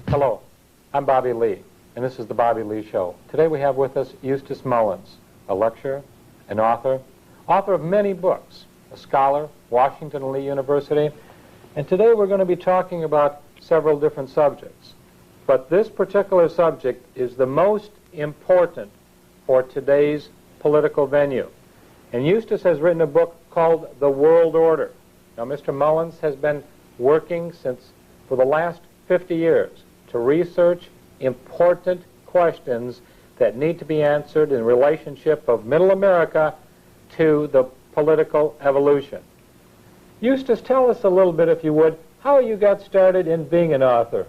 Hello, I'm Bobby Lee, and this is the Bobby Lee Show. Today we have with us Eustace Mullins, a lecturer, an author of many books, a scholar, Washington and Lee University, and today we're going to be talking about several different subjects. But this particular subject is the most important for today's political venue. And Eustace has written a book called The World Order. Now, Mr. Mullins has been working for the last 50 years to research important questions that need to be answered in relationship of Middle America to the political evolution. Eustace, tell us a little bit, if you would, how you got started in being an author.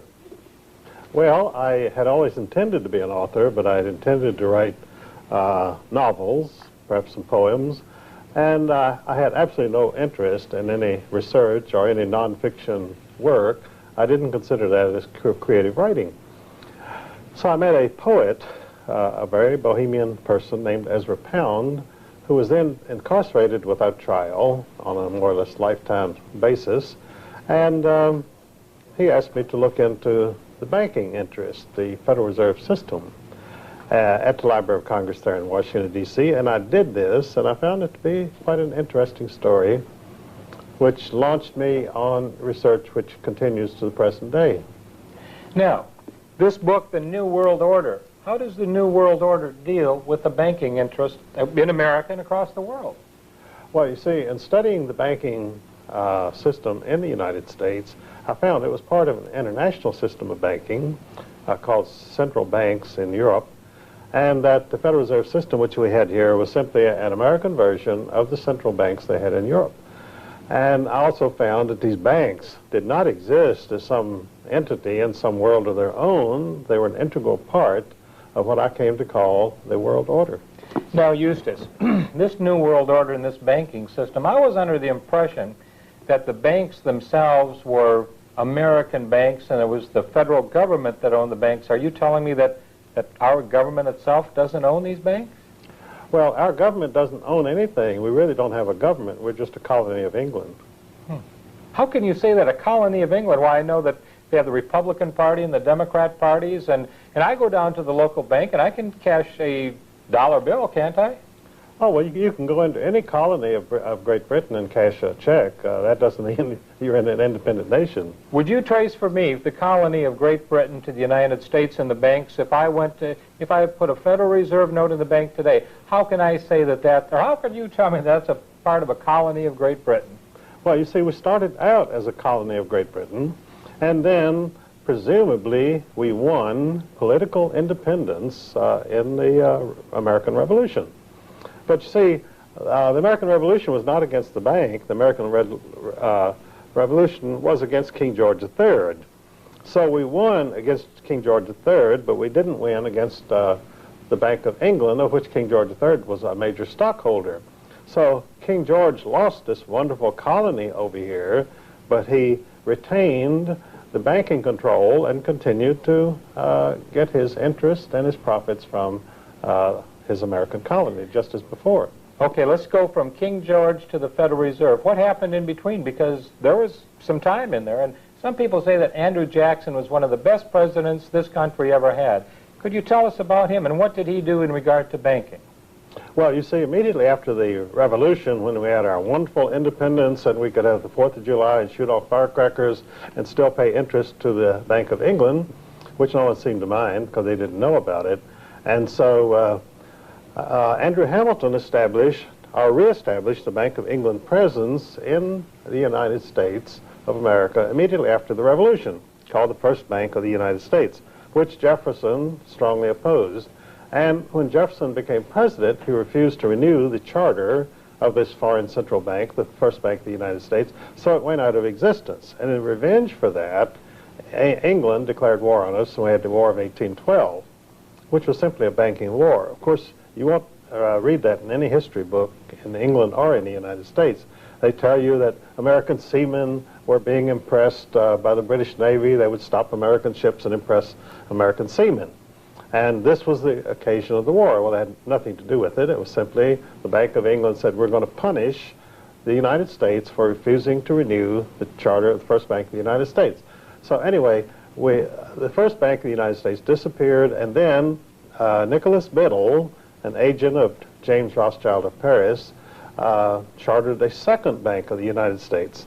Well, I had always intended to be an author, but I had intended to write novels, perhaps some poems, and I had absolutely no interest in any research or any nonfiction work. I didn't consider that as creative writing. So I met a poet, a very bohemian person named Ezra Pound, who was then incarcerated without trial on a more or less lifetime basis. And he asked me to look into the banking interest, the Federal Reserve System, at the Library of Congress there in Washington, D.C. And I did this, and I found it to be quite an interesting story, which launched me on research which continues to the present day. Now, this book, The New World Order, how does the New World Order deal with the banking interest in America and across the world? Well, you see, in studying the banking system in the United States, I found it was part of an international system of banking called central banks in Europe, and that the Federal Reserve System, which we had here, was simply an American version of the central banks they had in Europe. And I also found that these banks did not exist as some entity in some world of their own. They were an integral part of what I came to call the world order. Now, Eustace, this New World Order and this banking system, I was under the impression that the banks themselves were American banks and it was the federal government that owned the banks. Are you telling me that our government itself doesn't own these banks? Well, our government doesn't own anything. We really don't have a government. We're just a colony of England. How can you say that, a colony of England? Why, I know that they have the Republican Party and the Democrat parties, and I go down to the local bank and I can cash a dollar bill, can't I? Oh, well, you can go into any colony of Great Britain and cash a check. That doesn't mean you're in an independent nation. Would you trace for me the colony of Great Britain to the United States and the banks? If I put a Federal Reserve note in the bank today, how can I say or how can you tell me that's a part of a colony of Great Britain? Well, you see, we started out as a colony of Great Britain, and then presumably we won political independence in the American Revolution. But you see, the American Revolution was not against the bank. The American Revolution was against King George III. So we won against King George III, but we didn't win against the Bank of England, of which King George III was a major stockholder. So King George lost this wonderful colony over here, but he retained the banking control and continued to get his interest and his profits from his American colony, just as before. Okay, let's go from King George to the Federal Reserve. What happened in between? Because there was some time in there, and some people say that Andrew Jackson was one of the best presidents this country ever had. Could you tell us about him, and what did he do in regard to banking? Well, you see, immediately after the Revolution, when we had our wonderful independence and we could have the 4th of July and shoot off firecrackers and still pay interest to the Bank of England, which no one seemed to mind because they didn't know about it. And so Andrew Hamilton reestablished the Bank of England presence in the United States of America immediately after the Revolution, called the First Bank of the United States, which Jefferson strongly opposed. And when Jefferson became president, he refused to renew the charter of this foreign central bank, the first bank of the United States, so it went out of existence. And in revenge for that, England declared war on us, and we had the War of 1812, which was simply a banking war. Of course, you won't read that in any history book in England or in the United States. They tell you that American seamen were being impressed by the British Navy. They would stop American ships and impress American seamen. And this was the occasion of the war. Well, it had nothing to do with it. It was simply the Bank of England said, we're going to punish the United States for refusing to renew the charter of the first Bank of the United States. So anyway, the first Bank of the United States disappeared, and then Nicholas Biddle, an agent of James Rothschild of Paris, chartered a second Bank of the United States.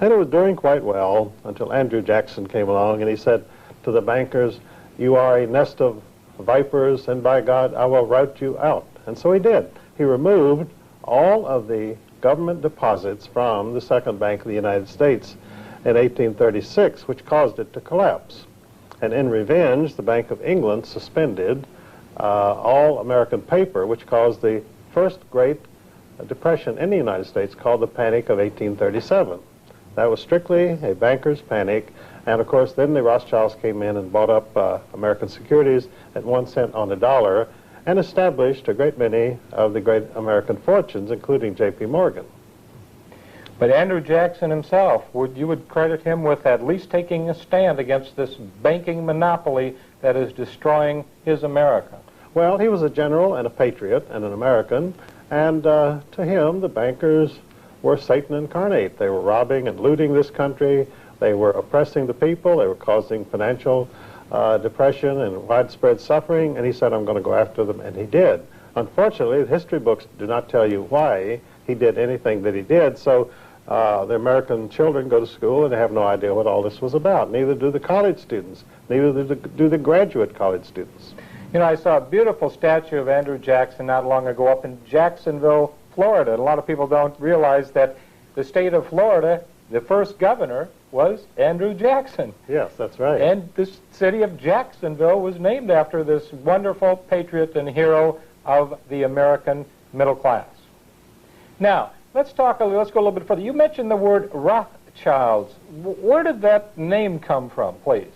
And it was doing quite well until Andrew Jackson came along, and he said to the bankers, you are a nest of vipers, and by God, I will rout you out. And so he did. He removed all of the government deposits from the second Bank of the United States in 1836, which caused it to collapse. And in revenge, the Bank of England suspended all American paper, which caused the first Great Depression in the United States, called the Panic of 1837. That was strictly a banker's panic. And of course, then the Rothschilds came in and bought up American securities at 1 cent on the dollar and established a great many of the great American fortunes, including J.P. Morgan. But Andrew Jackson himself, you would credit him with at least taking a stand against this banking monopoly that is destroying his America. Well, he was a general and a patriot and an American, and to him, the bankers were Satan incarnate. They were robbing and looting this country. They were oppressing the people. They were causing financial depression and widespread suffering, and he said, I'm going to go after them, and he did. Unfortunately, the history books do not tell you why he did anything that he did, so the American children go to school and they have no idea what all this was about. Neither do the college students. Neither do the graduate college students. You know, I saw a beautiful statue of Andrew Jackson not long ago up in Jacksonville, Florida. And a lot of people don't realize that the state of Florida, the first governor was Andrew Jackson. Yes, that's right. And this city of Jacksonville was named after this wonderful patriot and hero of the American middle class. Now, let's go a little bit further. You mentioned the word Rothschilds. Where did that name come from, please?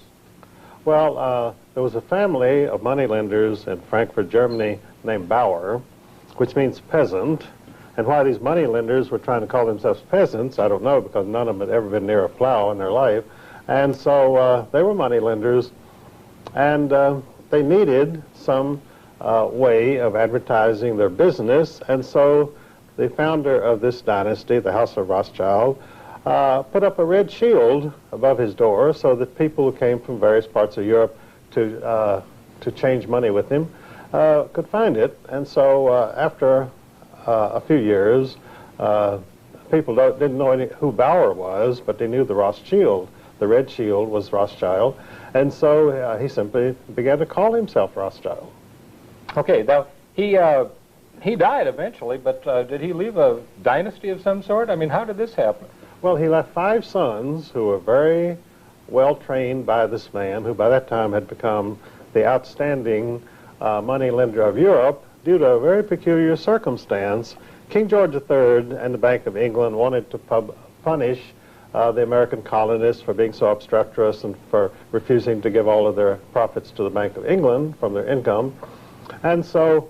Well, there was a family of moneylenders in Frankfurt, Germany, named Bauer, which means peasant. And why these moneylenders were trying to call themselves peasants, I don't know, because none of them had ever been near a plow in their life. And so they were moneylenders, and they needed some way of advertising their business. And so the founder of this dynasty, the House of Rothschild, put up a red shield above his door so that people who came from various parts of Europe to change money with him could find it. And so after a few years, people didn't know who Bauer was, but they knew the Rothschild. The red shield was Rothschild. And so he simply began to call himself Rothschild. Okay, now he died eventually, but did he leave a dynasty of some sort? I mean, how did this happen? Well, he left 5 sons who were very well trained by this man, who by that time had become the outstanding money lender of Europe. Due to a very peculiar circumstance, King George III and the Bank of England wanted to punish the American colonists for being so obstreperous and for refusing to give all of their profits to the Bank of England from their income. And so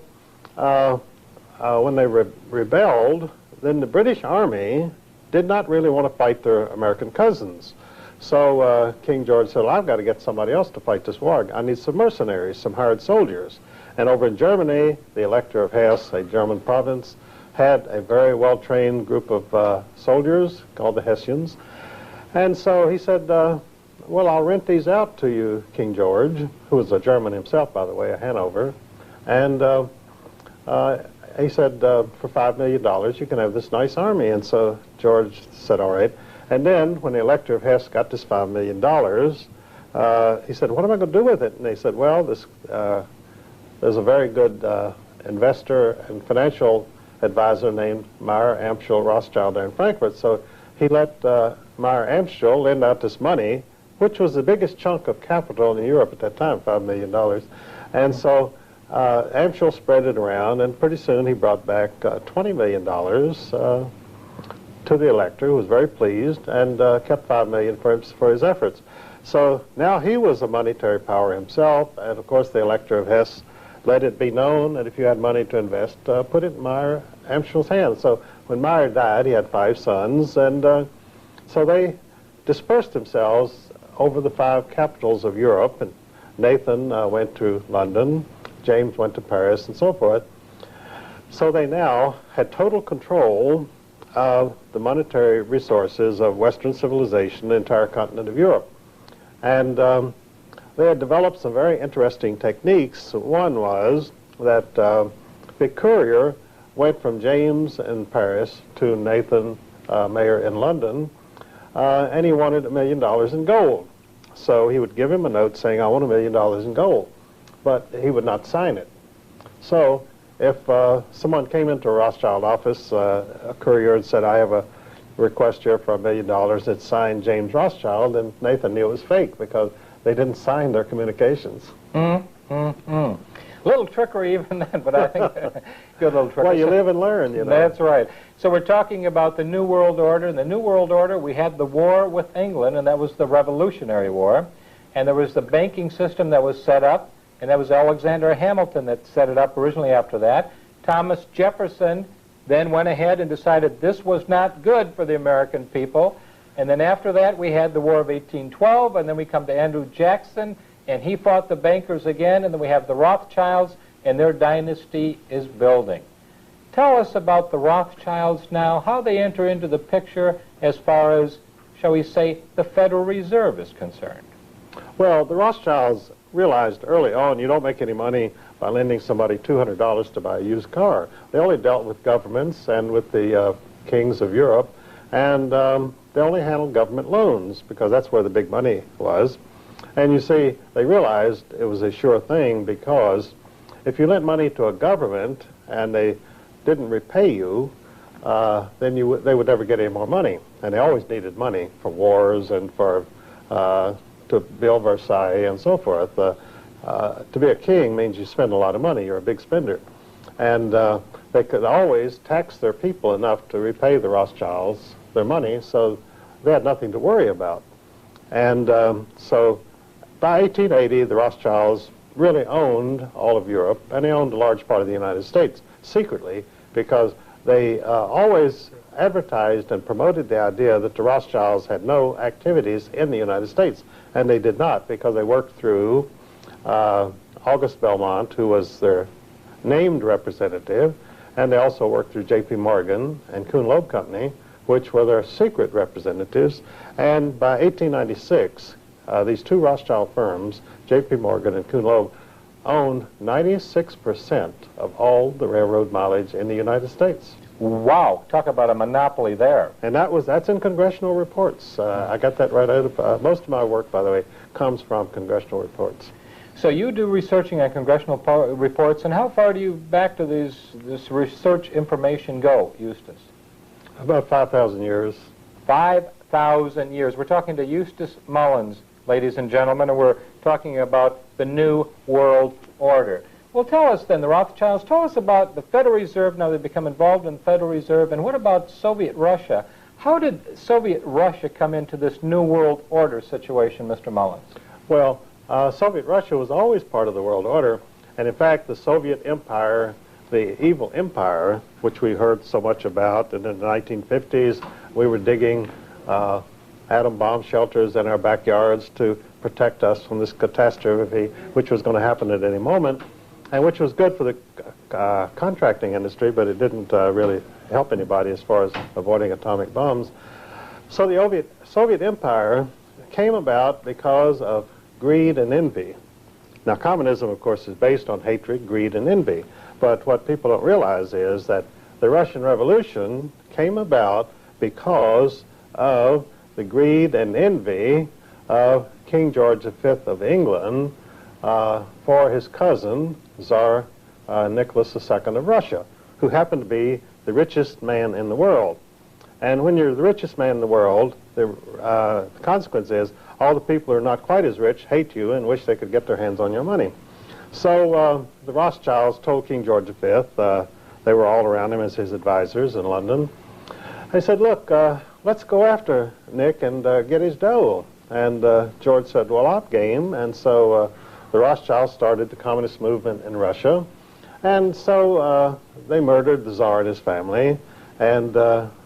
when they rebelled, then the British Army did not really want to fight their American cousins. So King George said, well, I've got to get somebody else to fight this war. I need some mercenaries, some hired soldiers. And over in Germany, the Elector of Hesse, a German province, had a very well-trained group of soldiers called the Hessians. And so he said, well, I'll rent these out to you, King George, who was a German himself, by the way, a Hanover. And he said, for $5 million, you can have this nice army. And so George said, all right. And then when the Elector of Hesse got this $5 million, he said, what am I going to do with it? And they said, well, there's a very good investor and financial advisor named Meyer Amschel Rothschild there in Frankfurt. So he let Meyer Amschel lend out this money, which was the biggest chunk of capital in Europe at that time, $5 million. And so Amschel spread it around, and pretty soon he brought back $20 million to the elector, who was very pleased, and kept $5 million for his efforts. So now he was a monetary power himself, and of course the elector of Hesse let it be known that if you had money to invest, put it in Meyer Amschel's hands. So when Meyer died, he had 5 sons, and so they dispersed themselves over the 5 capitals of Europe. And Nathan went to London, James went to Paris, and so forth. So they now had total control of the monetary resources of Western civilization, the entire continent of Europe. And they had developed some very interesting techniques. One was that the courier went from James in Paris to Nathan Mayer in London, and he wanted $1 million in gold. So he would give him a note saying, I want $1 million in gold, but he would not sign it. So if someone came into a Rothschild office, a courier, and said, I have a request here for $1 million, it's signed James Rothschild, and Nathan knew it was fake because they didn't sign their communications. Little trickery even then, but I think good little trickery. Well, you live and learn, you know. That's right. So we're talking about the New World Order. In the New World Order, we had the war with England, and that was the Revolutionary War. And there was the banking system that was set up, and that was Alexander Hamilton that set it up originally after that. Thomas Jefferson then went ahead and decided this was not good for the American people. And then after that, we had the War of 1812, and then we come to Andrew Jackson, and he fought the bankers again, and then we have the Rothschilds, and their dynasty is building. Tell us about the Rothschilds now, how they enter into the picture as far as, shall we say, the Federal Reserve is concerned. Well, the Rothschilds realized early on you don't make any money by lending somebody $200 to buy a used car. They only dealt with governments and with the kings of Europe, and they only handled government loans because that's where the big money was. And you see, they realized it was a sure thing because if you lent money to a government and they didn't repay you, then they would never get any more money. And they always needed money for wars and for to build Versailles and so forth. To be a king means you spend a lot of money. You're a big spender. And they could always tax their people enough to repay the Rothschilds their money, so they had nothing to worry about. And so by 1880, the Rothschilds really owned all of Europe, and they owned a large part of the United States secretly because they always advertised and promoted the idea that the Rothschilds had no activities in the United States, and they did not because they worked through August Belmont, who was their named representative, and they also worked through J.P. Morgan and Kuhn Loeb Company, which were their secret representatives. And by 1896, these 2 Rothschild firms, J.P. Morgan and Kuhn Loeb, owned 96% of all the railroad mileage in the United States. Wow, talk about a monopoly there. And that's in congressional reports. I got that right out of, most of my work, by the way, comes from congressional reports. So you do researching on congressional reports, and how far do you back to this research information go, Eustace? About 5,000 years. 5,000 years. We're talking to Eustace Mullins, ladies and gentlemen, and we're talking about the New World Order. Well, tell us then, the Rothschilds, tell us about the Federal Reserve. Now they've become involved in the Federal Reserve, and what about Soviet Russia? How did Soviet Russia come into this New World Order situation, Mr. Mullins? Well, Soviet Russia was always part of the world order, and in fact the Soviet Empire, the evil empire, which we heard so much about, and in the 1950s we were digging atom bomb shelters in our backyards to protect us from this catastrophe which was going to happen at any moment, and which was good for the contracting industry, but it didn't really help anybody as far as avoiding atomic bombs. So the Soviet Empire came about because of greed and envy. Now, communism, of course, is based on hatred, greed, and envy. But what people don't realize is that the Russian Revolution came about because of the greed and envy of King George V of England for his cousin, Tsar Nicholas II of Russia, who happened to be the richest man in the world. And when you're the richest man in the world, the consequence is all the people who are not quite as rich hate you and wish they could get their hands on your money. So the Rothschilds told King George V, they were all around him as his advisors in London, they said, look, let's go after Nick and get his dough. And George said, well, I'm game. And so the Rothschilds started the communist movement in Russia. And so they murdered the Tsar and his family and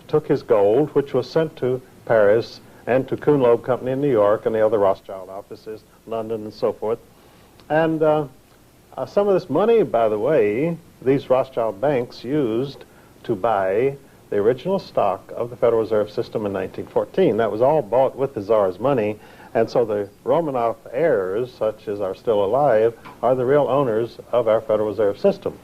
took his gold, which was sent to Paris and to Kuhn Loeb Company in New York and the other Rothschild offices, London and so forth. And some of this money, by the way, these Rothschild banks used to buy the original stock of the Federal Reserve System in 1914. That was all bought with the Tsar's money, and so the Romanov heirs, such as are still alive, are the real owners of our Federal Reserve System.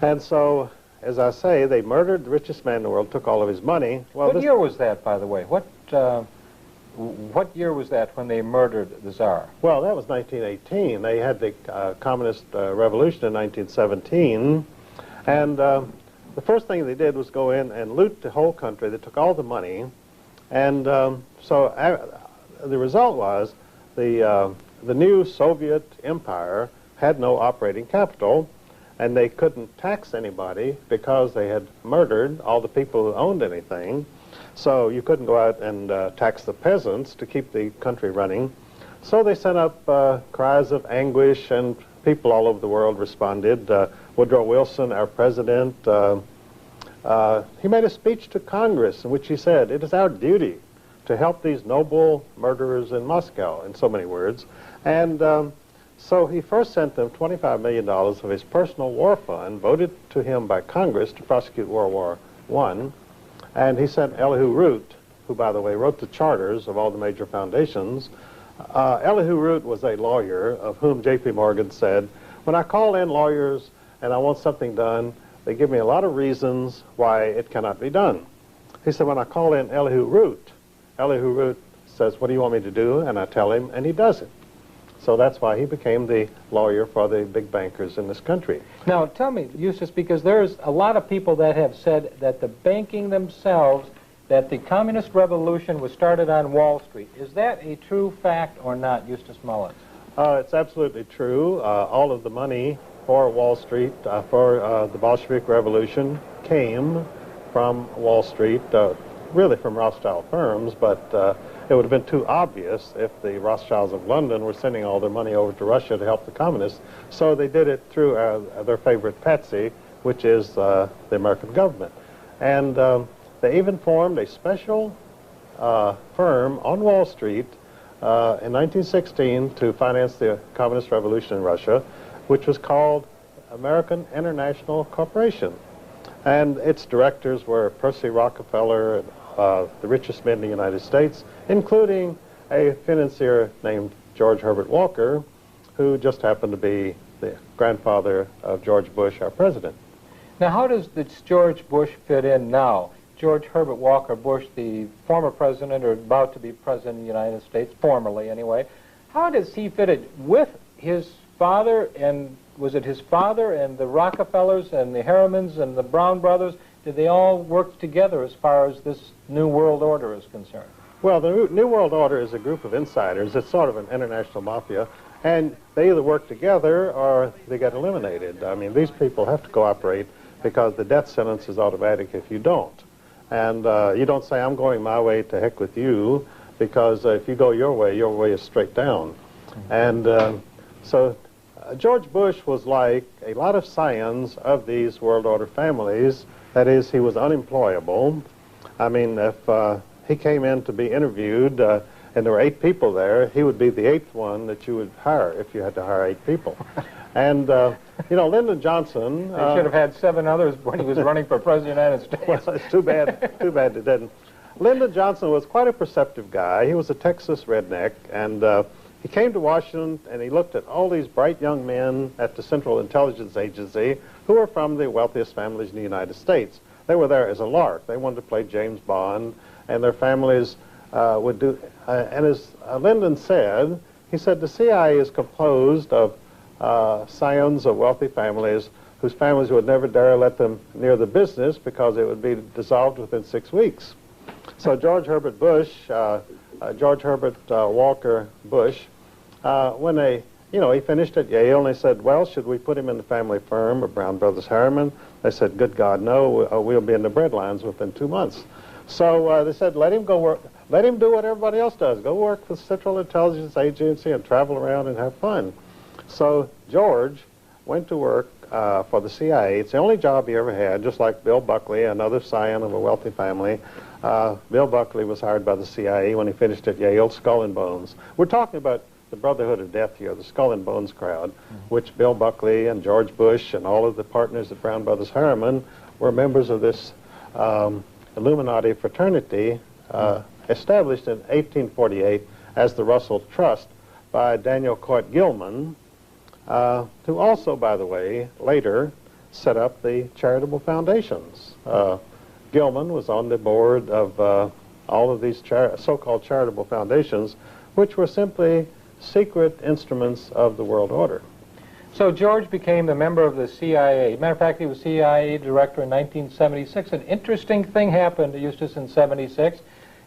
And so, as I say, they murdered the richest man in the world, took all of his money. Well, what year was that, by the way? What year was that when they murdered the Tsar? Well, that was 1918. They had the Communist Revolution in 1917, and the first thing they did was go in and loot the whole country. They took all the money, and so the result was the new Soviet empire had no operating capital, and they couldn't tax anybody because they had murdered all the people who owned anything. So you couldn't go out and tax the peasants to keep the country running. So they sent up cries of anguish, and people all over the world responded. Woodrow Wilson, our president, he made a speech to Congress in which he said, it is our duty to help these noble murderers in Moscow, in so many words. And so he first sent them $25 million of his personal war fund, voted to him by Congress to prosecute World War I. And he sent Elihu Root, who, by the way, wrote the charters of all the major foundations. Elihu Root was a lawyer of whom J.P. Morgan said, when I call in lawyers and I want something done, they give me a lot of reasons why it cannot be done. He said, when I call in Elihu Root says, what do you want me to do? And I tell him, and he does it. So that's why he became the lawyer for the big bankers in this country. Now, tell me, Eustace, because there's a lot of people that have said that the banking themselves, that the communist revolution was started on Wall Street. Is that a true fact or not, Eustace Mullins? It's absolutely true. All of the money for Wall Street, for the Bolshevik Revolution, came from Wall Street, really from Rothschild firms, but it would have been too obvious if the Rothschilds of London were sending all their money over to Russia to help the communists. So they did it through their favorite patsy, which is the American government. And they even formed a special firm on Wall Street in 1916 to finance the communist revolution in Russia, which was called American International Corporation. And its directors were Percy Rockefeller, the richest men in the United States, including a financier named George Herbert Walker, who just happened to be the grandfather of George Bush, our president. Now, how does this George Bush fit in now? George Herbert Walker Bush, the former president, or about to be president of the United States, formerly anyway, how does he fit in with his father, and was it his father and the Rockefellers and the Harrimans and the Brown brothers? Did they all work together as far as this New World Order is concerned? Well, the New World Order is a group of insiders. It's sort of an international mafia, and they either work together or they get eliminated. I mean, these people have to cooperate because the death sentence is automatic if you don't. And you don't say, I'm going my way, to heck with you, because if you go your way is straight down. And so George Bush was like a lot of scions of these World Order families. That is, he was unemployable. I mean, if he came in to be interviewed and there were 8 people there, he would be the 8th one that you would hire if you had to hire 8 people. And, you know, Lyndon Johnson... He should have had 7 others when he was running for President of the United States. Well, it's too bad they didn't. Lyndon Johnson was quite a perceptive guy. He was a Texas redneck, and he came to Washington and he looked at all these bright young men at the Central Intelligence Agency who were from the wealthiest families in the United States. They were there as a lark. They wanted to play James Bond, and their families would do... and as Lyndon said, he said the CIA is composed of scions of wealthy families whose families would never dare let them near the business because it would be dissolved within 6 weeks. So George Herbert Walker Bush, when you know, he finished at Yale, and they said, well, should we put him in the family firm of Brown Brothers Harriman? They said, good God, no, we'll be in the bread lines within 2 months. So they said, let him go work, let him do what everybody else does. Go work for the Central Intelligence Agency and travel around and have fun. So George went to work for the CIA. It's the only job he ever had, just like Bill Buckley, another scion of a wealthy family. Bill Buckley was hired by the CIA when he finished at Yale, Skull and Bones. We're talking about the Brotherhood of Death here, the Skull and Bones crowd, which Bill Buckley and George Bush and all of the partners at Brown Brothers Harriman were members of this Illuminati fraternity established in 1848 as the Russell Trust by Daniel Coit Gilman, who also, by the way, later set up the charitable foundations. Gilman was on the board of all of these so-called charitable foundations, which were simply secret instruments of the world order. So George became a member of the CIA. Matter of fact, he was CIA director in 1976. An interesting thing happened to Eustace in 76,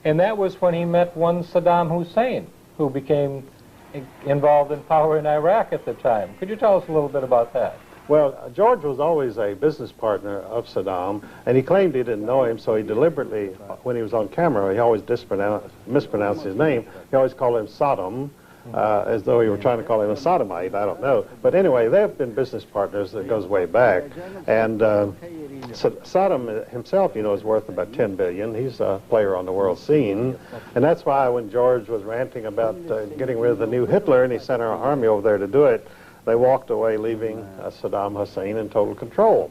and that was when he met one Saddam Hussein, who became involved in power in Iraq at the time. Could you tell us a little bit about that? Well, George was always a business partner of Saddam, and he claimed he didn't know him, so he deliberately, when he was on camera, he always mispronounced his name. He always called him Saddam, as though he were trying to call him a sodomite, I don't know. But anyway, they've been business partners that goes way back. And Saddam himself, you know, is worth about $10 billion. He's a player on the world scene. And that's why when George was ranting about getting rid of the new Hitler, and he sent our army over there to do it, they walked away, leaving Saddam Hussein in total control.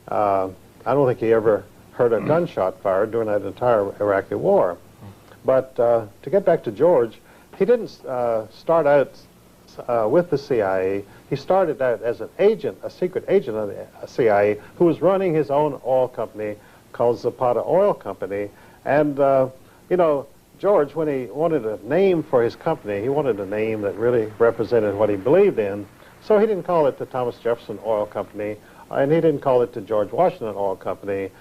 I don't think he ever heard a gunshot fired during that entire Iraqi war. But to get back to George, he didn't start out with the CIA. He started out as an agent, a secret agent of the CIA, who was running his own oil company called Zapata Oil Company. And, you know, George, when he wanted a name for his company, he wanted a name that really represented what he believed in. So he didn't call it the Thomas Jefferson Oil Company, and he didn't call it the George Washington Oil Company.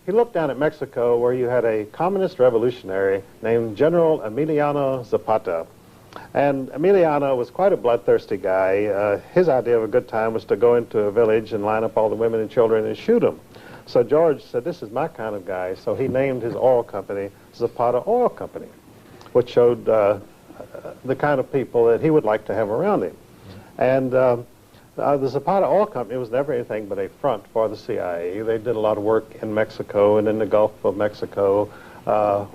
He looked down at Mexico, where you had a communist revolutionary named General Emiliano Zapata. And Emiliano was quite a bloodthirsty guy. His idea of a good time was to go into a village and line up all the women and children and shoot them. So George said, this is my kind of guy. So he named his oil company Zapata Oil Company, which showed the kind of people that he would like to have around him. And the Zapata Oil Company was never anything but a front for the CIA. They did a lot of work in Mexico and in the Gulf of Mexico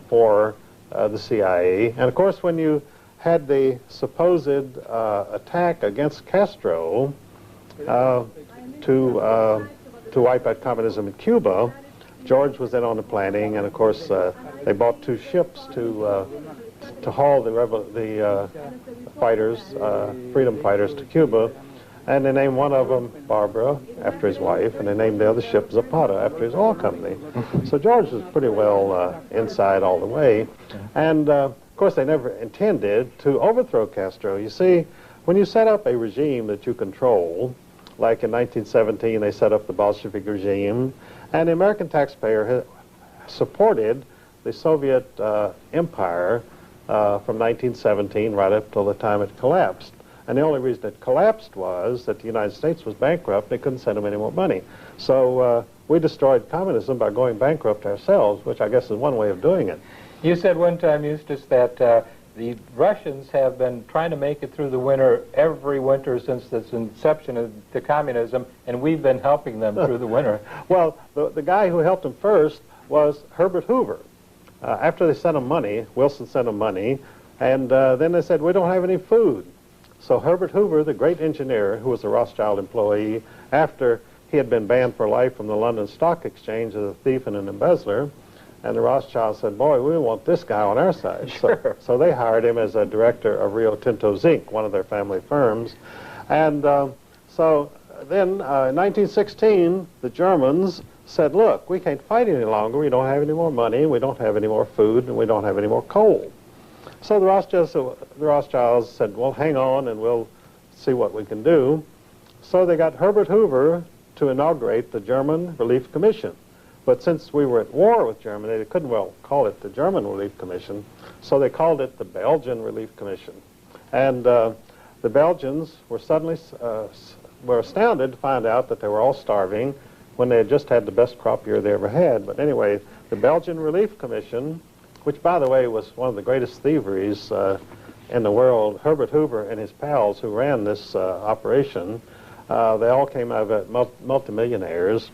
for the CIA. And of course, when you had the supposed attack against Castro to wipe out communism in Cuba, George was in on the planning, and of course they bought 2 ships to haul the fighters, freedom fighters, to Cuba. And they named one of them Barbara, after his wife, and they named the other ship Zapata, after his oil company. So George was pretty well inside all the way. And, of course, they never intended to overthrow Castro. You see, when you set up a regime that you control, like in 1917 they set up the Bolshevik regime, and the American taxpayer supported the Soviet empire from 1917 right up till the time it collapsed. And the only reason it collapsed was that the United States was bankrupt. They couldn't send them any more money. So we destroyed communism by going bankrupt ourselves, which I guess is one way of doing it. You said one time, Eustace, that the Russians have been trying to make it through the winter every winter since the inception of the communism, and we've been helping them through the winter. Well, the guy who helped them first was Herbert Hoover. After they sent him money, Wilson sent him money, and then they said, we don't have any food. So Herbert Hoover, the great engineer, who was a Rothschild employee, after he had been banned for life from the London Stock Exchange as a thief and an embezzler, and the Rothschilds said, boy, we want this guy on our side. Sure. So they hired him as a director of Rio Tinto Zinc, one of their family firms. And so then in 1916, the Germans said, look, we can't fight any longer. We don't have any more money, we don't have any more food, and we don't have any more coal. So the Rothschilds said, well, hang on, and we'll see what we can do. So they got Herbert Hoover to inaugurate the German Relief Commission. But since we were at war with Germany, they couldn't well call it the German Relief Commission, so they called it the Belgian Relief Commission. And the Belgians were suddenly were astounded to find out that they were all starving when they had just had the best crop year they ever had. But anyway, the Belgian Relief Commission, which, by the way, was one of the greatest thieveries in the world, Herbert Hoover and his pals who ran this operation, they all came out of it multimillionaires.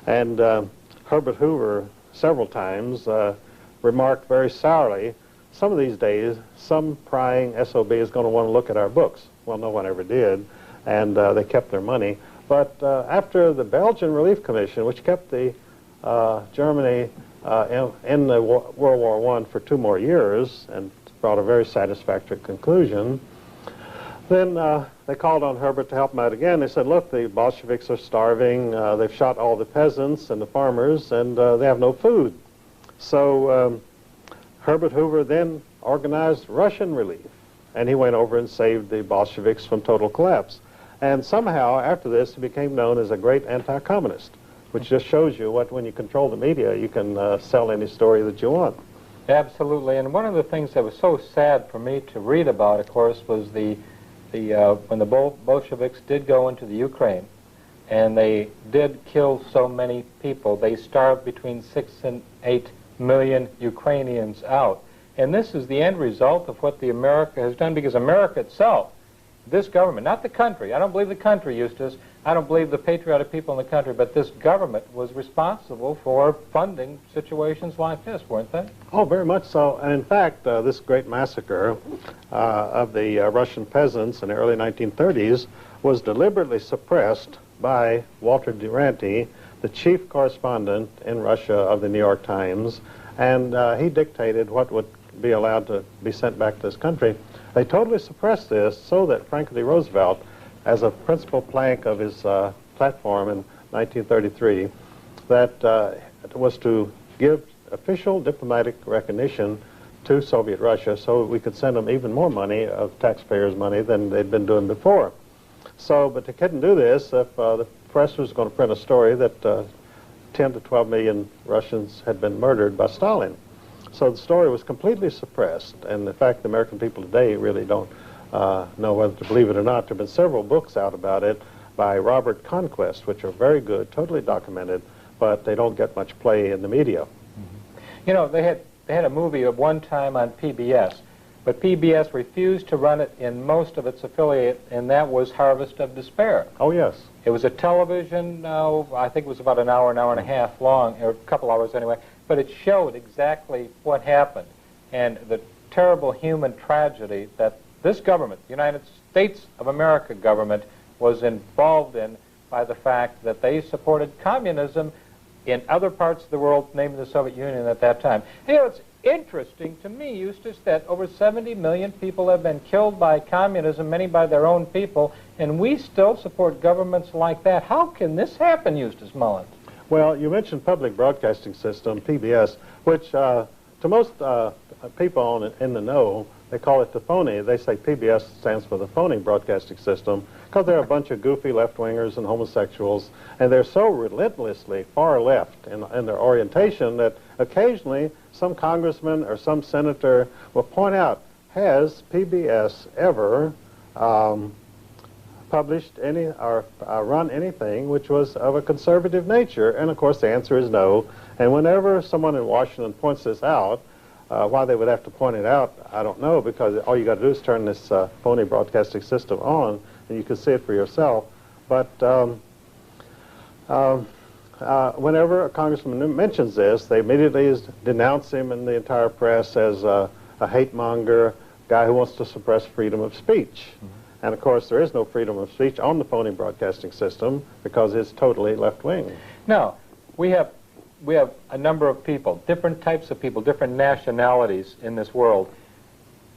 And Herbert Hoover, several times, remarked very sourly, some of these days, some prying SOB is going to want to look at our books. Well, no one ever did, and they kept their money. But after the Belgian Relief Commission, which kept the Germany in the World War I for 2 more years and brought a very satisfactory conclusion, then they called on Herbert to help them out again. They said, look, the Bolsheviks are starving, they've shot all the peasants and the farmers, and they have no food. So Herbert Hoover then organized Russian relief, and he went over and saved the Bolsheviks from total collapse. And somehow, after this, he became known as a great anti-communist, which just shows you what, when you control the media, you can sell any story that you want. Absolutely. And one of the things that was so sad for me to read about, of course, was when the Bolsheviks did go into the Ukraine, and they did kill so many people. They starved between 6 and 8 million Ukrainians out. And this is the end result of what the America has done, because America itself, this government, not the country, I don't believe the country, Eustace, I don't believe the patriotic people in the country, but this government was responsible for funding situations like this, weren't they? Oh, very much so. And in fact, this great massacre of the Russian peasants in the early 1930s was deliberately suppressed by Walter Duranty, the chief correspondent in Russia of the New York Times, and he dictated what would be allowed to be sent back to this country. They totally suppressed this so that Franklin D. Roosevelt, as a principal plank of his platform in 1933, that was to give official diplomatic recognition to Soviet Russia so we could send them even more money, of taxpayers' money, than they'd been doing before. So, but they couldn't do this if the press was going to print a story that 10 to 12 million Russians had been murdered by Stalin. So the story was completely suppressed, and in fact the American people today really don't know whether to believe it or not. There have been several books out about it by Robert Conquest, which are very good, totally documented, but they don't get much play in the media. Mm-hmm. You know, they had a movie at one time on PBS, but PBS refused to run it in most of its affiliate, and that was Harvest of Despair. Oh, yes. It was a television, I think it was about an hour and a half long, or a couple hours anyway, but it showed exactly what happened and the terrible human tragedy that this government, the United States of America government, was involved in by the fact that they supported communism in other parts of the world, namely the Soviet Union at that time. You know, it's interesting to me, Eustace, that over 70 million people have been killed by communism, many by their own people, and we still support governments like that. How can this happen, Eustace Mullins? Well, you mentioned public broadcasting system, PBS, which to most people in the know, they call it the phony. They say PBS stands for the phony broadcasting system because they're a bunch of goofy left-wingers and homosexuals, and they're so relentlessly far left in their orientation that occasionally some congressman or some senator will point out, has PBS ever published any or run anything which was of a conservative nature? And of course the answer is no. And whenever someone in Washington points this out, why they would have to point it out, I don't know, because all you got to do is turn this phony broadcasting system on and you can see it for yourself. But whenever a congressman mentions this, they immediately denounce him in the entire press as a hate monger, guy who wants to suppress freedom of speech. Mm-hmm. And of course there is no freedom of speech on the phony broadcasting system because it's totally left-wing. Now, we have a number of people, different types of people, different nationalities in this world.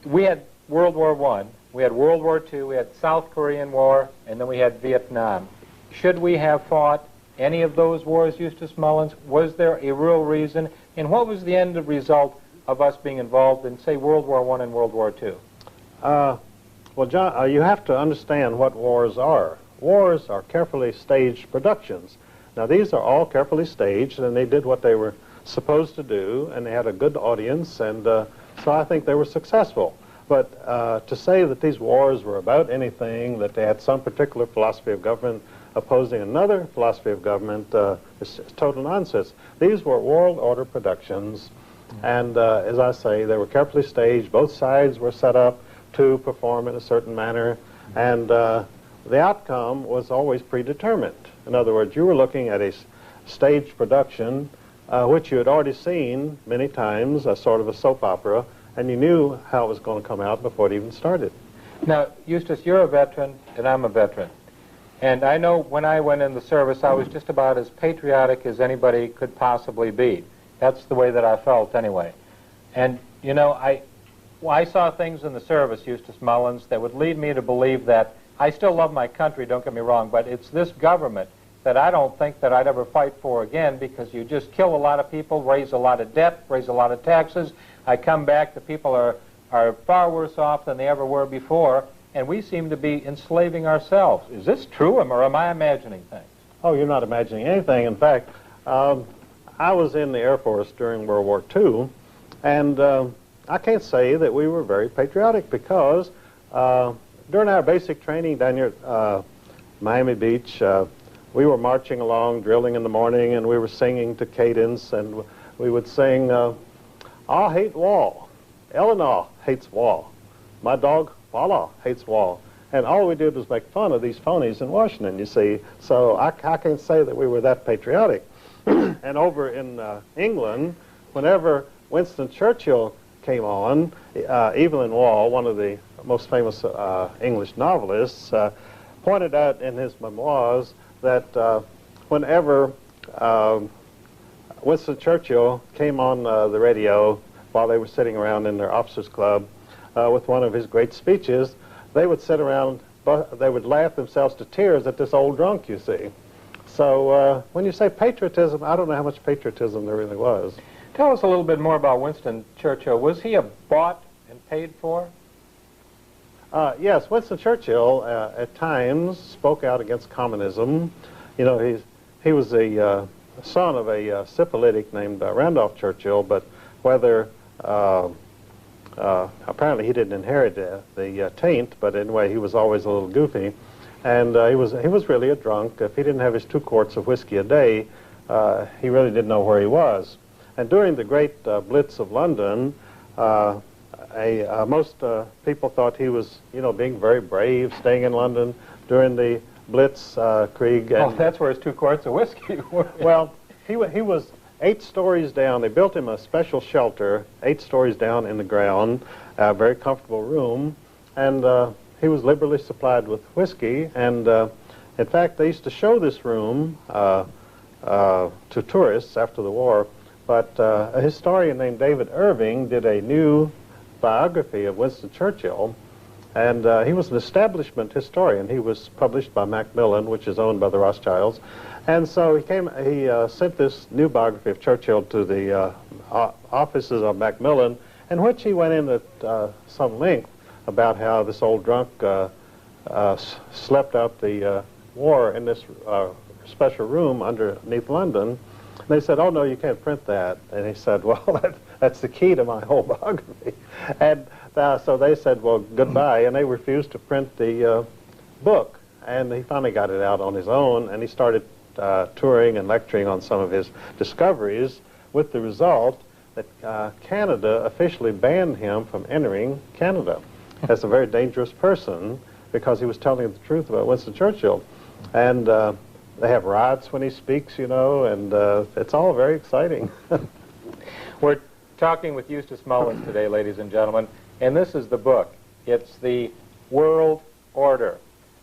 We had World War I, we had World War II, we had South Korean War, and then we had Vietnam. Should we have fought any of those wars, Eustace Mullins? Was there a real reason? And what was the end result of us being involved in, say, World War I and World War II? Well, John, you have to understand what wars are. Wars are carefully staged productions. Now, these are all carefully staged, and they did what they were supposed to do, and they had a good audience, and so I think they were successful. But to say that these wars were about anything, that they had some particular philosophy of government opposing another philosophy of government is total nonsense. These were world order productions, and as I say, they were carefully staged. Both sides were set up to perform in a certain manner, and the outcome was always predetermined. In other words, you were looking at a staged production which you had already seen many times, a sort of a soap opera, and you knew how it was going to come out before it even started. Now, Eustace, you're a veteran, and I'm a veteran. And I know when I went in the service, I was just about as patriotic as anybody could possibly be. That's the way that I felt anyway. And, you know, I saw things in the service, Eustace Mullins, that would lead me to believe that I still love my country, don't get me wrong, but it's this government that I don't think that I'd ever fight for again, because you just kill a lot of people, raise a lot of debt, raise a lot of taxes. I come back, the people are far worse off than they ever were before, and we seem to be enslaving ourselves. Is this true, or am I imagining things? Oh, you're not imagining anything. In fact, I was in the Air Force during World War II, and I can't say that we were very patriotic, because during our basic training down here at Miami Beach, we were marching along, drilling in the morning, and we were singing to cadence, and we would sing, I hate wall, Eleanor hates wall, my dog Paula hates wall. And all we did was make fun of these phonies in Washington, you see. So I can't say that we were that patriotic. And over in England, whenever Winston Churchill came on, Evelyn Waugh, one of the most famous English novelists, pointed out in his memoirs that whenever Winston Churchill came on the radio while they were sitting around in their officers' club with one of his great speeches, they would sit around, they would laugh themselves to tears at this old drunk, you see. So when you say patriotism, I don't know how much patriotism there really was. Tell us a little bit more about Winston Churchill. Was he a bought and paid for? Yes, Winston Churchill at times spoke out against communism. You know, he was a son of a syphilitic named Randolph Churchill, but whether apparently he didn't inherit the taint, but anyway, he was always a little goofy, and he was really a drunk. If he didn't have his 2 quarts of whiskey a day, he really didn't know where he was. And during the great Blitz of London, most people thought he was, you know, being very brave, staying in London during the Blitzkrieg. Oh, that's where his 2 quarts of whiskey were. Well, he was 8 stories down. They built him a special shelter, 8 stories down in the ground, a very comfortable room, and he was liberally supplied with whiskey. And in fact, they used to show this room to tourists after the war. But a historian named David Irving did a new biography of Winston Churchill, and he was an establishment historian. He was published by Macmillan, which is owned by the Rothschilds. And so he sent this new biography of Churchill to the offices of Macmillan, in which he went in at some length about how this old drunk slept out the war in this special room underneath London. And they said, oh, no, you can't print that. And he said, well, that's the key to my whole biography. And so they said, well, goodbye, and they refused to print the book. And he finally got it out on his own, and he started touring and lecturing on some of his discoveries, with the result that Canada officially banned him from entering Canada as a very dangerous person, because he was telling the truth about Winston Churchill. And they have riots when he speaks, you know, and it's all very exciting. We're talking with Eustace Mullins today, ladies and gentlemen, and this is the book. It's The World Order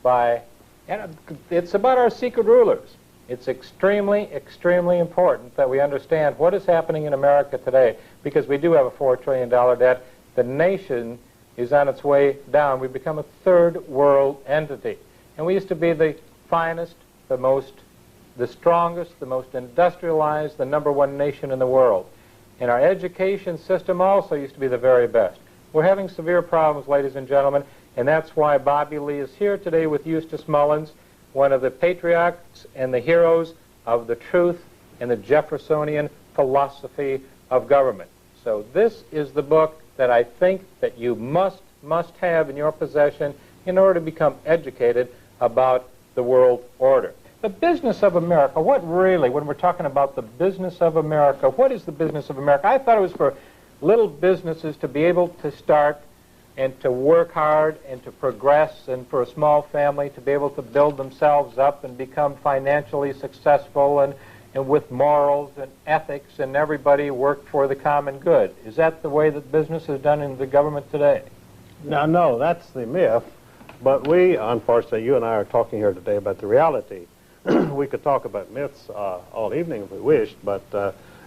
and it's about our secret rulers. It's extremely, extremely important that we understand what is happening in America today, because we do have a $4 trillion debt. The nation is on its way down. We've become a third world entity. And we used to be the finest, the strongest, the most industrialized, the #1 nation in the world. And our education system also used to be the very best. We're having severe problems, ladies and gentlemen, and that's why Bobby Lee is here today with Eustace Mullins, one of the patriarchs and the heroes of the truth and the Jeffersonian philosophy of government. So this is the book that I think that you must must have in your possession in order to become educated about the world order. The business of America, what really, when we're talking about the business of America, what is the business of America? I thought it was for little businesses to be able to start and to work hard and to progress, and for a small family to be able to build themselves up and become financially successful and with morals and ethics, and everybody work for the common good. Is that the way that business is done in the government today? No, that's the myth. But we, unfortunately, you and I are talking here today about the reality. We could talk about myths all evening if we wished, but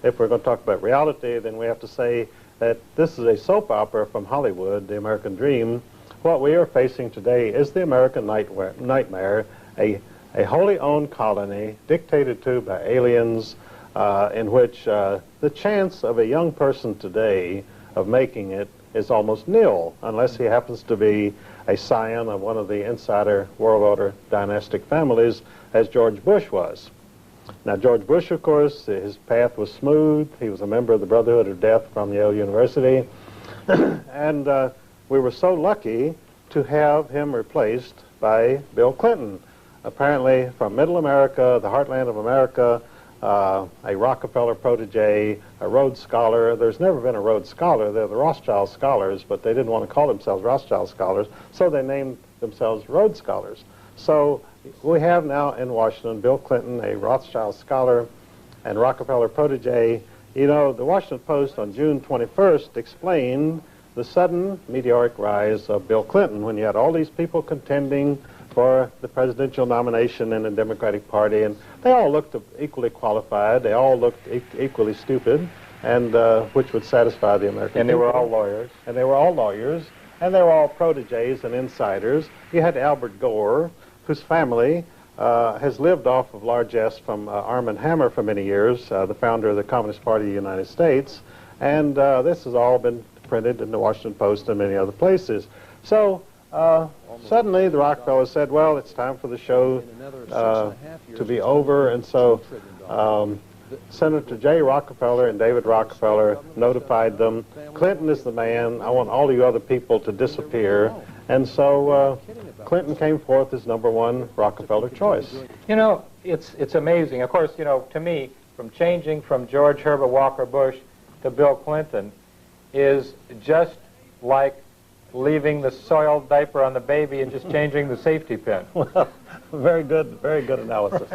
if we're going to talk about reality, then we have to say that this is a soap opera from Hollywood, the American dream. What we are facing today is the American nightmare, a wholly owned colony dictated to by aliens, in which the chance of a young person today of making it is almost nil, unless he happens to be a scion of one of the insider world order dynastic families, as George Bush was. Now, George Bush, of course, his path was smooth. He was a member of the Brotherhood of Death from Yale University. And we were so lucky to have him replaced by Bill Clinton, apparently from Middle America, the heartland of America, a Rockefeller protege, a Rhodes Scholar. There's never been a Rhodes Scholar. They're the Rothschild Scholars, but they didn't want to call themselves Rothschild Scholars, so they named themselves Rhodes Scholars. So we have now in Washington Bill Clinton, a Rothschild Scholar and Rockefeller protege. You know, the Washington Post on June 21st explained the sudden meteoric rise of Bill Clinton when you had all these people contending for the presidential nomination in the Democratic Party, and they all looked equally qualified, they all looked equally stupid, and which would satisfy the American people. And they were all lawyers. And they were all lawyers, and they were all proteges and insiders. You had Albert Gore, whose family has lived off of largesse from Arm & Hammer for many years, the founder of the Communist Party of the United States, and this has all been printed in the Washington Post and many other places. So suddenly the Rockefellers said, well, it's time for the show to be over, and so Senator J. Rockefeller and David Rockefeller notified them, Clinton is the man, I want all you other people to disappear, and so Clinton came forth as #1 Rockefeller choice. You know, it's amazing. Of course, you know, to me, from changing from George Herbert Walker Bush to Bill Clinton is just like leaving the soiled diaper on the baby and just changing the safety pin. Well, very good analysis.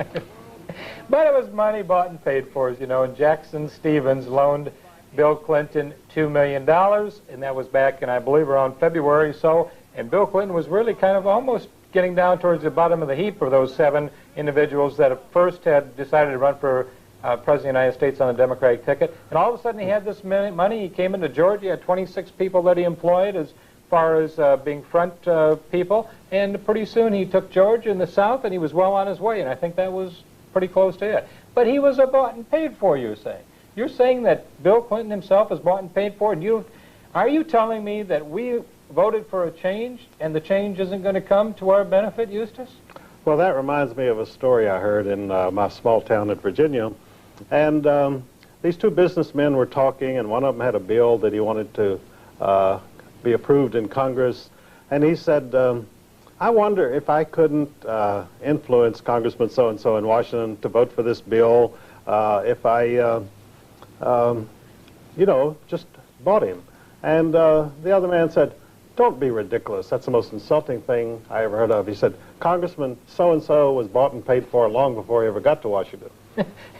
But it was money bought and paid for, as you know, and Jackson Stevens loaned Bill Clinton $2 million, and that was back in, I believe, around February or so, and Bill Clinton was really kind of almost getting down towards the bottom of the heap of those 7 individuals that at first had decided to run for President of the United States on the Democratic ticket, and all of a sudden he had this money. He came into Georgia, he had 26 people that he employed as far as being front people, and pretty soon he took Georgia in the South, and he was well on his way, and I think that was pretty close to it. But he was bought and paid for, you're saying. You're saying that Bill Clinton himself is bought and paid for, and are you telling me that we voted for a change, and the change isn't going to come to our benefit, Eustace? Well, that reminds me of a story I heard in my small town in Virginia. And these 2 businessmen were talking, and one of them had a bill that he wanted to be approved in Congress. And he said, I wonder if I couldn't influence Congressman so-and-so in Washington to vote for this bill if I, you know, just bought him. And the other man said, don't be ridiculous. That's the most insulting thing I ever heard of. He said, Congressman so-and-so was bought and paid for long before he ever got to Washington.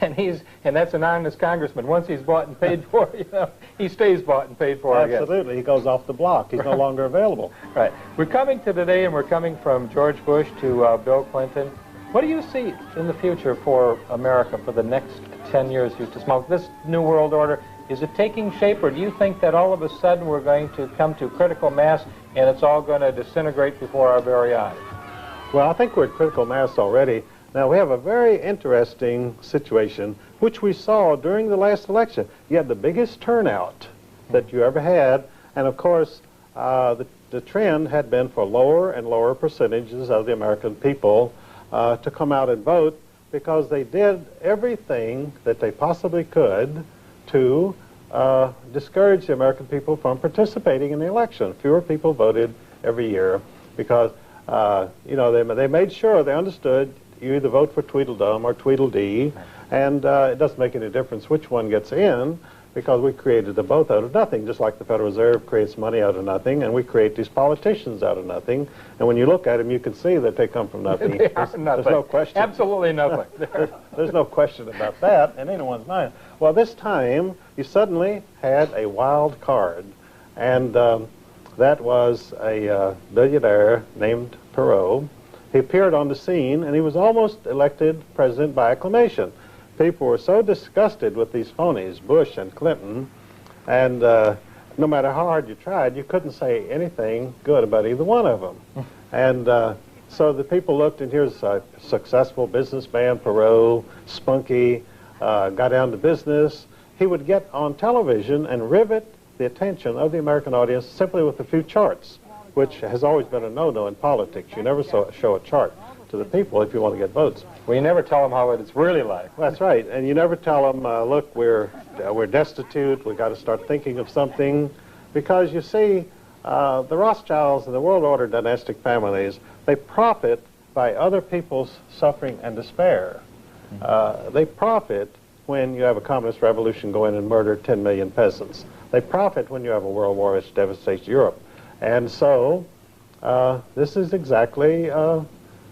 and that's an honest congressman. Once he's bought and paid for, you know, he stays bought and paid for. Absolutely. He goes off the block. He's no longer available. Right. We're coming to today, and we're coming from George Bush to Bill Clinton. What do you see in the future for America for the next 10 years, Eustace Mullen? This new world order, is it taking shape, or do you think that all of a sudden we're going to come to critical mass and it's all going to disintegrate before our very eyes? Well, I think we're at critical mass already. Now, we have a very interesting situation, which we saw during the last election. You had the biggest turnout that you ever had, and of course, the trend had been for lower and lower percentages of the American people to come out and vote, because they did everything that they possibly could to discouraged the American people from participating in the election. Fewer people voted every year because, you know, they made sure they understood you either vote for Tweedledum or Tweedledee, and it doesn't make any difference which one gets in, because we created them both out of nothing, just like the Federal Reserve creates money out of nothing, and we create these politicians out of nothing. And when you look at them, you can see that they come from nothing. They are nothing. There's no question. Absolutely nothing. There's no question about that in anyone's mind. Well, this time, you suddenly had a wild card, and that was a billionaire named Perot. He appeared on the scene, and he was almost elected president by acclamation. People were so disgusted with these phonies, Bush and Clinton, and no matter how hard you tried, you couldn't say anything good about either one of them. And so the people looked, and here's a successful businessman, Perot, spunky, got down to business. He would get on television and rivet the attention of the American audience simply with a few charts, which has always been a no-no in politics. You never show a chart to the people if you want to get votes. Well, you never tell them how it's really like. That's right, and you never tell them, look, we're destitute, we've got to start thinking of something, because you see, the Rothschilds and the world order dynastic families, they profit by other people's suffering and despair. They profit when you have a communist revolution go in and murder 10 million peasants. They profit when you have a world war which devastates Europe. And so, this is exactly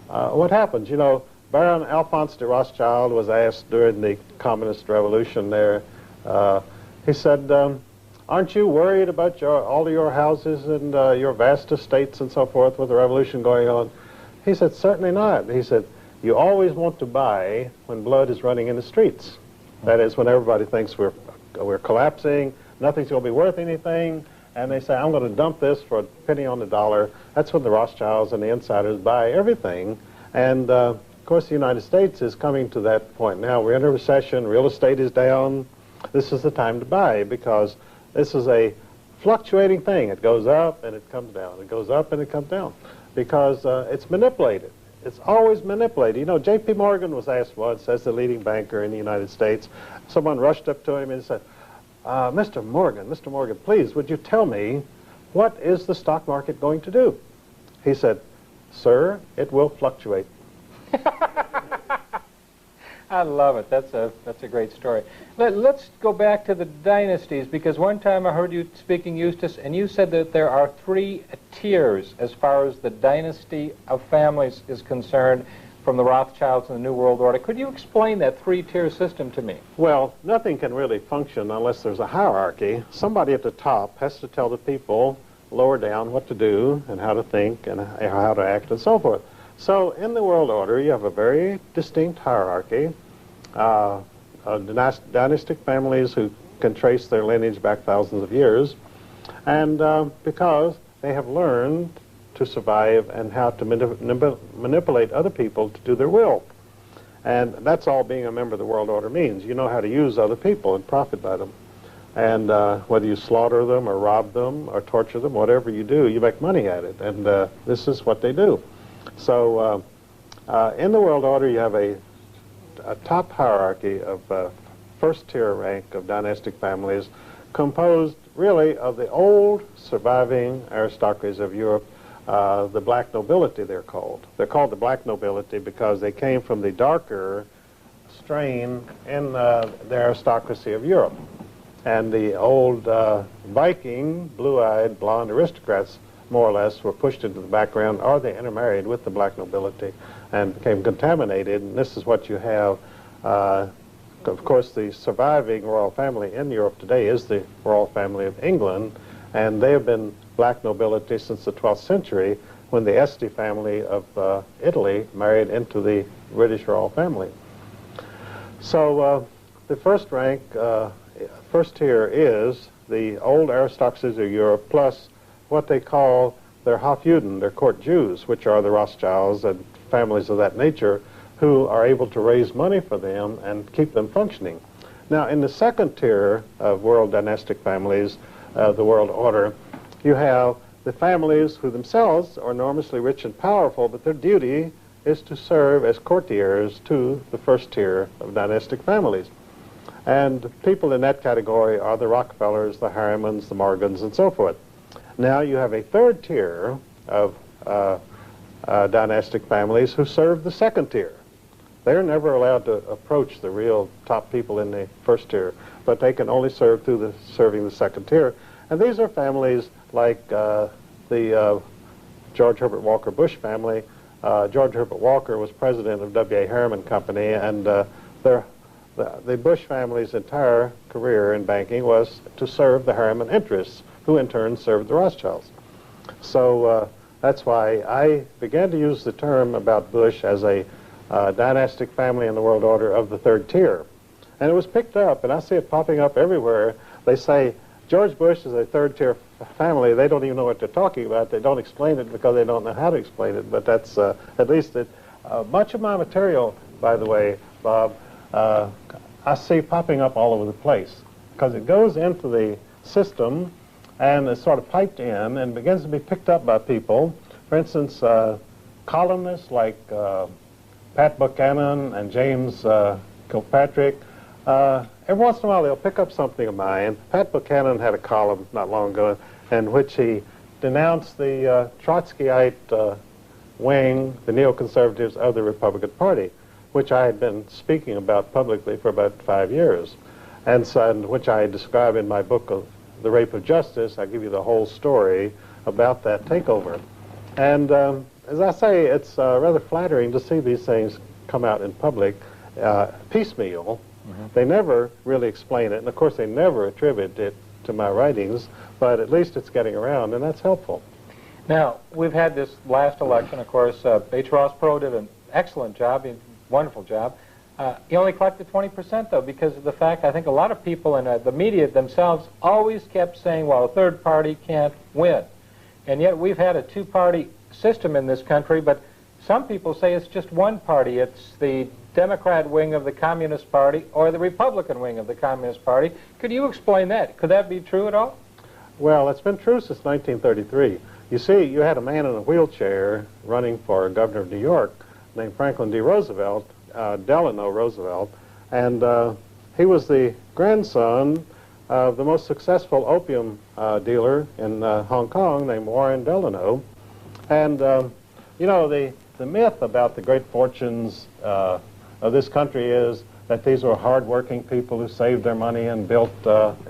what happens. You know, Baron Alphonse de Rothschild was asked during the communist revolution there, he said, aren't you worried about all of your houses and your vast estates and so forth with the revolution going on? He said, certainly not. He said, you always want to buy when blood is running in the streets. That is, when everybody thinks we're collapsing, nothing's going to be worth anything, and they say, I'm going to dump this for a penny on the dollar. That's when the Rothschilds and the insiders buy everything. And, of course, the United States is coming to that point now. We're in a recession. Real estate is down. This is the time to buy, because this is a fluctuating thing. It goes up and it comes down. It goes up and it comes down, because it's manipulated. It's always manipulated. You know, J.P. Morgan was asked once, as the leading banker in the United States, someone rushed up to him and said, Mr. Morgan, please, would you tell me, what is the stock market going to do? He said, sir, it will fluctuate. I love it. That's a great story. Let's go back to the dynasties, because one time I heard you speaking, Eustace, and you said that there are 3 tiers as far as the dynasty of families is concerned, from the Rothschilds and the New World Order. Could you explain that 3-tier system to me? Well, nothing can really function unless there's a hierarchy. Somebody at the top has to tell the people lower down what to do and how to think and how to act and so forth. So in the world order, you have a very distinct hierarchy, dynastic families who can trace their lineage back thousands of years, and because they have learned to survive and how to manipulate other people to do their will. And that's all being a member of the world order means. You know how to use other people and profit by them. And whether you slaughter them or rob them or torture them, whatever you do, you make money at it. And this is what they do. So in the world order, you have a top hierarchy of first-tier rank of dynastic families composed really of the old surviving aristocracies of Europe. The black nobility, they're called. They're called the black nobility because they came from the darker strain in the aristocracy of Europe. And the old Viking, blue-eyed, blonde aristocrats, more or less, were pushed into the background, or they intermarried with the black nobility and became contaminated. And this is what you have. Of course, the surviving royal family in Europe today is the royal family of England, and they have been black nobility since the 12th century, when the Este family of Italy married into the British royal family. So the first rank, first tier is the old aristocracies of Europe, plus what they call their Hofjuden, their court Jews, which are the Rothschilds and families of that nature, who are able to raise money for them and keep them functioning. Now, in the second tier of world dynastic families, the world order, you have the families who themselves are enormously rich and powerful, but their duty is to serve as courtiers to the first tier of dynastic families. And people in that category are the Rockefellers, the Harrimans, the Morgans, and so forth. Now you have a third tier of dynastic families who serve the second tier. They're never allowed to approach the real top people in the first tier, but they can only serve through serving the second tier. And these are families like the George Herbert Walker Bush family. George Herbert Walker was president of W.A. Harriman Company, and the Bush family's entire career in banking was to serve the Harriman interests, who in turn served the Rothschilds. So that's why I began to use the term about Bush as a dynastic family in the world order of the third tier. And it was picked up, and I see it popping up everywhere. They say, George Bush is a third tier family. They don't even know what they're talking about. They don't explain it because they don't know how to explain it, but that's at least it. Much of my material, by the way, Bob, I see popping up all over the place because it goes into the system and is sort of piped in and begins to be picked up by people. For instance, columnists like Pat Buchanan and James Kilpatrick, every once in a while they'll pick up something of mine. Pat Buchanan had a column not long ago in which he denounced the Trotskyite wing, the neoconservatives of the Republican Party, which I had been speaking about publicly for about 5 years, and which I describe in my book of The Rape of Justice. I give you the whole story about that takeover. And as I say, it's rather flattering to see these things come out in public piecemeal. Mm-hmm. They never really explain it, and of course they never attribute it to my writings, but at least it's getting around, and that's helpful. Now, we've had this last election, of course. H. Ross Perot did an excellent job, a wonderful job. He only collected 20%, though, because of the fact I think a lot of people in the media themselves always kept saying, well, a third party can't win. And yet we've had a two-party system in this country, but some people say it's just one party. It's the Democrat wing of the Communist Party or the Republican wing of the Communist Party. Could you explain that? Could that be true at all? Well, it's been true since 1933. You see, you had a man in a wheelchair running for governor of New York named Franklin D. Roosevelt, Delano Roosevelt, and he was the grandson of the most successful opium dealer in Hong Kong named Warren Delano. And, you know, the myth about the great fortunes of this country is that these were hard-working people who saved their money and built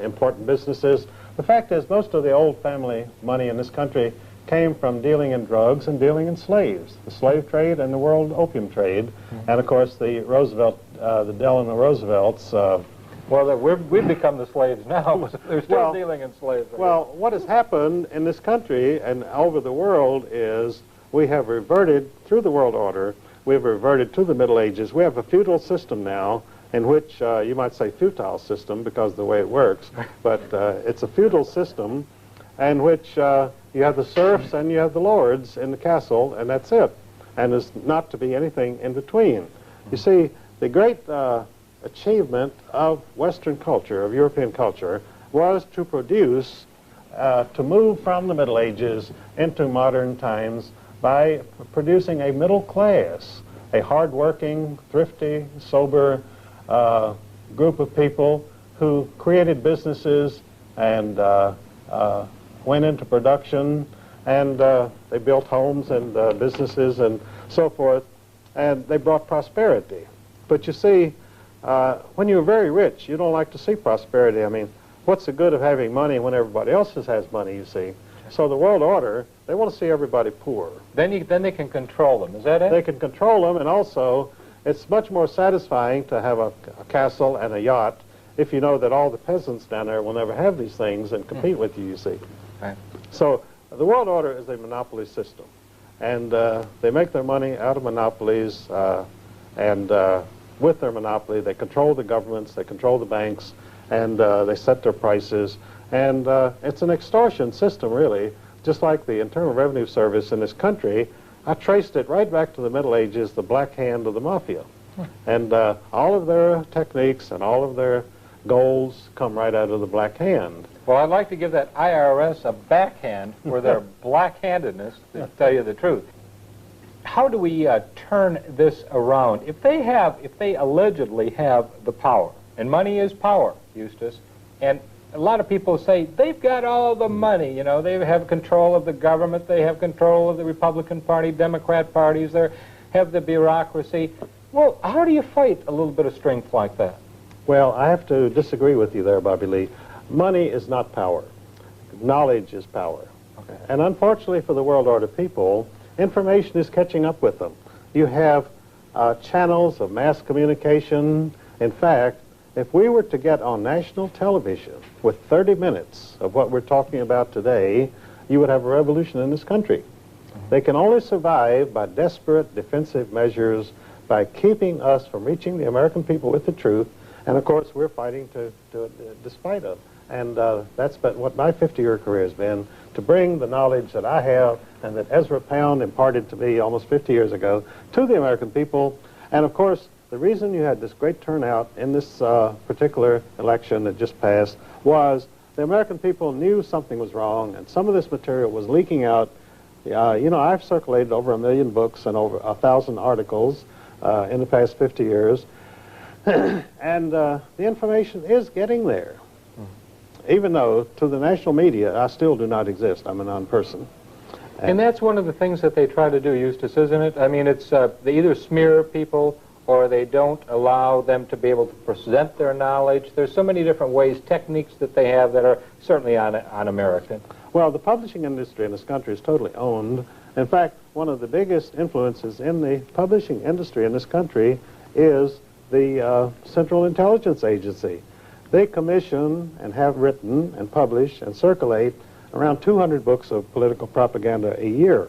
important businesses. The fact is, most of the old family money in this country came from dealing in drugs and dealing in slaves, the slave trade and the world opium trade. Mm-hmm. And, of course, the Delano Roosevelts. Well, we've become the slaves now, but they're still dealing in slaves. Well, what has happened in this country and over the world is we have reverted, through the world order, we've reverted to the Middle Ages. We have a feudal system now in which you might say futile system because of the way it works, but it's a feudal system in which you have the serfs and you have the lords in the castle, and that's it. And there's not to be anything in between. You see, the great achievement of Western culture, of European culture, was to produce, to move from the Middle Ages into modern times by producing a middle class, a hard-working, thrifty, sober group of people who created businesses and went into production, and they built homes and businesses and so forth, and they brought prosperity. But you see, when you're very rich, you don't like to see prosperity. I mean, what's the good of having money when everybody else has money, you see? So the world order, they want to see everybody poor. Then they can control them, is that it? They can control them, and also it's much more satisfying to have a castle and a yacht if you know that all the peasants down there will never have these things and compete with you, you see. Right. So the world order is a monopoly system, and they make their money out of monopolies, and with their monopoly they control the governments, they control the banks, and they set their prices, and it's an extortion system, really, just like the Internal Revenue Service in this country. I traced it right back to the Middle Ages, the black hand of the mafia. And all of their techniques and all of their goals come right out of the black hand. Well, I'd like to give that IRS a backhand for their black-handedness, to tell you the truth. How do we turn this around? If they allegedly have the power, And money is power, Eustace. And a lot of people say, they've got all the money, you know, they have control of the government, they have control of the Republican Party, Democrat parties, they have the bureaucracy. Well, how do you fight a little bit of strength like that? Well, I have to disagree with you there, Bobby Lee. Money is not power. Knowledge is power. Okay. And unfortunately for the world order people, information is catching up with them. You have channels of mass communication. In fact, if we were to get on national television with 30 minutes of what we're talking about today, you would have a revolution in this country. They can only survive by desperate defensive measures, by keeping us from reaching the American people with the truth, and of course we're fighting to despite of. And that's been what my 50-year career has been, to bring the knowledge that I have and that Ezra Pound imparted to me almost 50 years ago to the American people. And of course, the reason you had this great turnout in this particular election that just passed was the American people knew something was wrong, and some of this material was leaking out. You know, I've circulated over 1 million books and over 1,000 articles in the past 50 years, and the information is getting there. Even though, to the national media, I still do not exist. I'm a non-person. And that's one of the things that they try to do, Eustace, isn't it? I mean, it's they either smear people or they don't allow them to be able to present their knowledge. There's so many different ways, techniques that they have that are certainly un-American. Well, the publishing industry in this country is totally owned. In fact, one of the biggest influences in the publishing industry in this country is the Central Intelligence Agency. They commission and have written and publish and circulate around 200 books of political propaganda a year,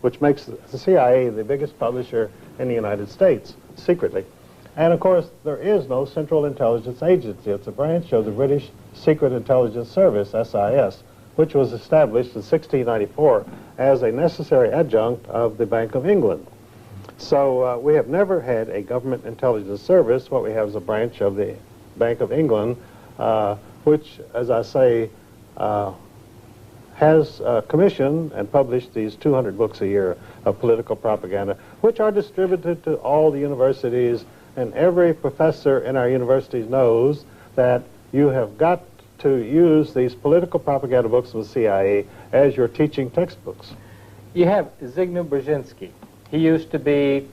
which makes the CIA the biggest publisher in the United States, secretly. And of course, there is no Central Intelligence Agency. It's a branch of the British Secret Intelligence Service, SIS, which was established in 1694 as a necessary adjunct of the Bank of England. So we have never had a government intelligence service. What we have is a branch of the Bank of England, which, as I say, has commissioned and published these 200 books a year of political propaganda, which are distributed to all the universities, and every professor in our universities knows that you have got to use these political propaganda books from the CIA as your teaching textbooks. You have Zygmunt Brzezinski. He used to be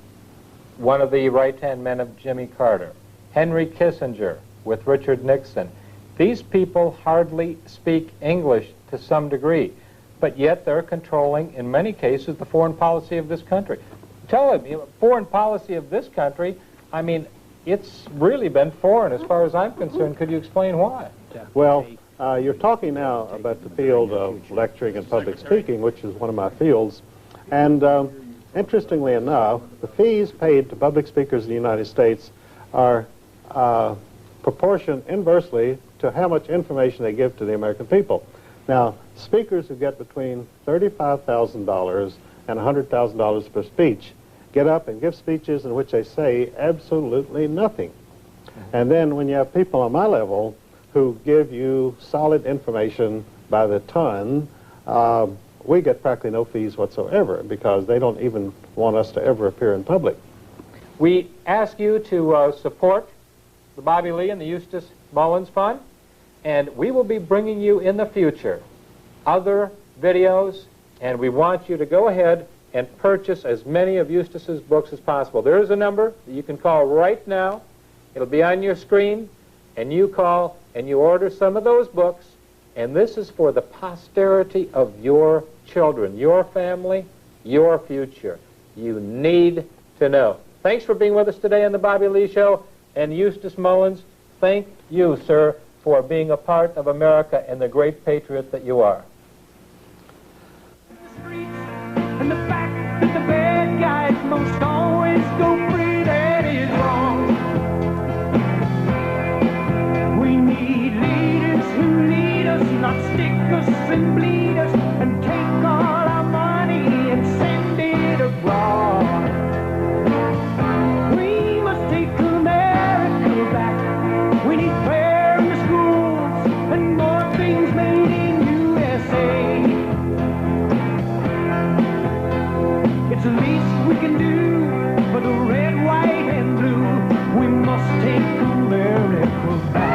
one of the right-hand men of Jimmy Carter. Henry Kissinger with Richard Nixon. These people hardly speak English to some degree, but yet they're controlling, in many cases, the foreign policy of this country. Tell them, you know, foreign policy of this country, I mean, it's really been foreign as far as I'm concerned. Could you explain why? Well, you're talking now about the field of lecturing and public speaking, which is one of my fields. And interestingly enough, the fees paid to public speakers in the United States are proportioned inversely to how much information they give to the American people. Now, speakers who get between $35,000 and $100,000 per speech get up and give speeches in which they say absolutely nothing. And then when you have people on my level who give you solid information by the ton, we get practically no fees whatsoever because they don't even want us to ever appear in public. We ask you to support the Bobby Lee and the Eustace Mullins Fund, and we will be bringing you in the future other videos, and we want you to go ahead and purchase as many of Eustace's books as possible. There is a number that you can call right now. It'll be on your screen, and you call and you order some of those books, and this is for the posterity of your children, your family, your future. You need to know. Thanks for being with us today on the Bobby Lee Show, and Eustace Mullins, thank you, sir, for being a part of America and the great patriot that you are. And the fact that the bad guys most always go free, that is wrong. We need leaders who lead us, not stick us and bleed us, and take all our money and send it abroad. We must take America back. We need prayer in the schools and more things made in USA. It's the least we can do for the red, white, and blue. We must take America. Quebec.